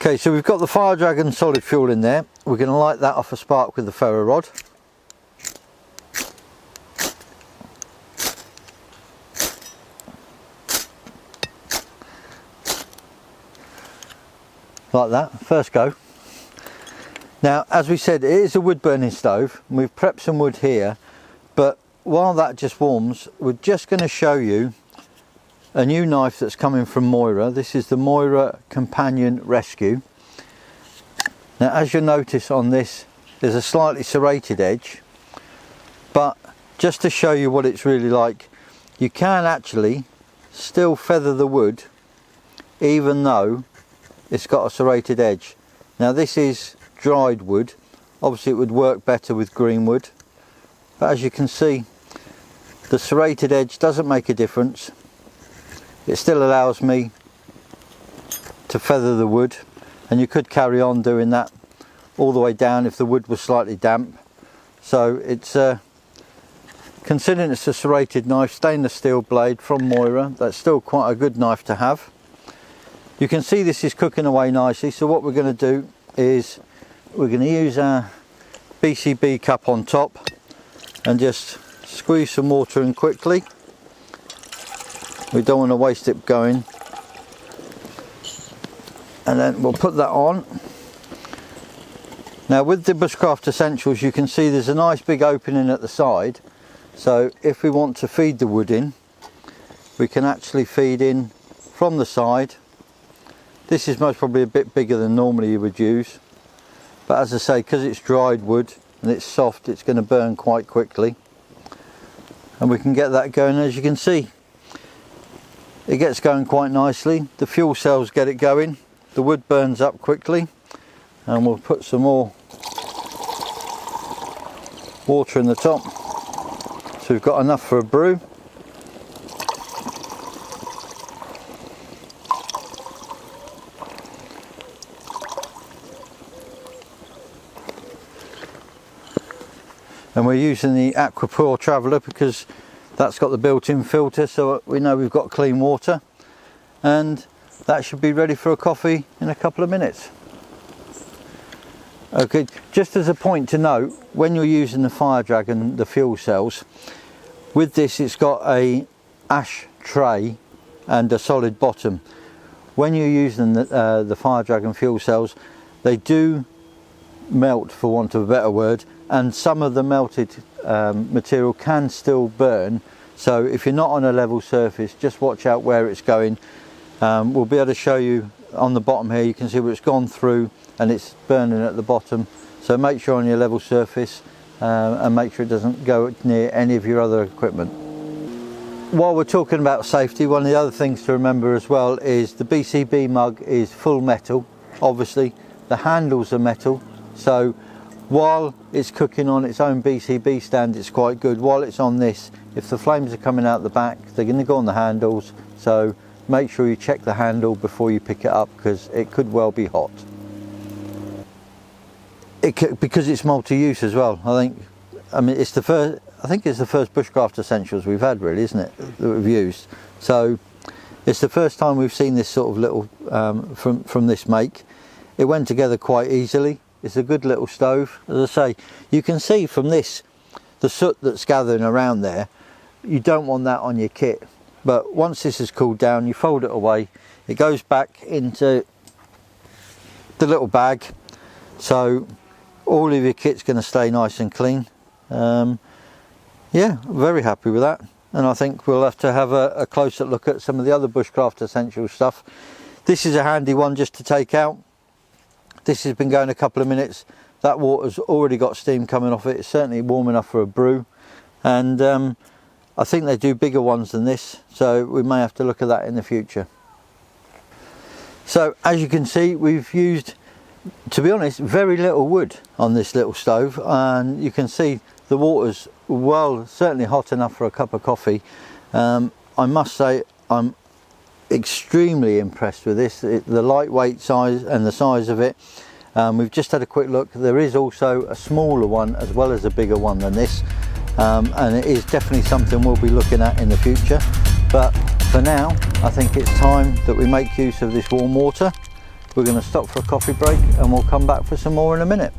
Okay, so we've got the Fire Dragon solid fuel in there. We're going to light that off a spark with the ferro rod. Like that, first go. Now, as we said, it is a wood burning stove. We've prepped some wood here, but while that just warms, we're just going to show you a new knife that's coming from Moira. This is the Moira Companion Rescue. Now, as you'll notice on this, there's a slightly serrated edge, but just to show you what it's really like, you can actually still feather the wood even though it's got a serrated edge. Now, this is dried wood. Obviously it would work better with green wood, but as you can see, the serrated edge doesn't make a difference. It still allows me to feather the wood, and you could carry on doing that all the way down if the wood was slightly damp. So it's considering it's a serrated knife, stainless steel blade from Moira, that's still quite a good knife to have. You can see this is cooking away nicely, so what we're going to do is we're going to use our BCB cup on top and just squeeze some water in quickly. We don't want to waste it going. And then we'll put that on. Now, with the Bushcraft Essentials, you can see there's a nice big opening at the side. So if we want to feed the wood in, we can actually feed in from the side. This is most probably a bit bigger than normally you would use. But as I say, because it's dried wood and it's soft, it's going to burn quite quickly. And we can get that going. As you can see, it gets going quite nicely. The fuel cells get it going. The wood burns up quickly. And we'll put some more water in the top. So we've got enough for a brew. And we're using the Aquapure Traveller because that's got the built-in filter, so we know we've got clean water, and that should be ready for a coffee in a couple of minutes. Okay, just as a point to note, when you're using the Fire Dragon, the fuel cells, with this it's got a ash tray and a solid bottom. When you're using the Fire Dragon fuel cells, they do melt, for want of a better word, and some of the melted material can still burn. So if you're not on a level surface, just watch out where it's going. We'll be able to show you on the bottom here. You can see where it's gone through and it's burning at the bottom. So make sure on your level surface and make sure it doesn't go near any of your other equipment. While we're talking about safety, one of the other things to remember as well is the BCB mug is full metal. Obviously the handles are metal, so while it's cooking on its own BCB stand, it's quite good. While it's on this, if the flames are coming out the back, they're going to go on the handles. So make sure you check the handle before you pick it up, because it could well be hot. Because it's multi-use as well. I think it's the first Bushcraft Essentials we've had, really, isn't it, that we've used. So it's the first time we've seen this sort of little from this make. It went together quite easily. It's a good little stove. As I say, you can see from this, the soot that's gathering around there, you don't want that on your kit. But once this has cooled down, you fold it away, it goes back into the little bag. So all of your kit's going to stay nice and clean. Yeah, very happy with that. And I think we'll have to have a closer look at some of the other Bushcraft Essentials stuff. This is a handy one just to take out. This has been going a couple of minutes. That water's already got steam coming off it. It's certainly warm enough for a brew. And I think they do bigger ones than this, so we may have to look at that in the future. So as you can see, we've used, to be honest, very little wood on this little stove, and you can see the water's certainly hot enough for a cup of coffee. I must say I'm extremely impressed with this, the lightweight size and the size of it. We've just had a quick look. There is also a smaller one as well as a bigger one than this, and it is definitely something we'll be looking at in the future. But for now, I think it's time that we make use of this warm water We're going to stop for a coffee break and we'll come back for some more in a minute.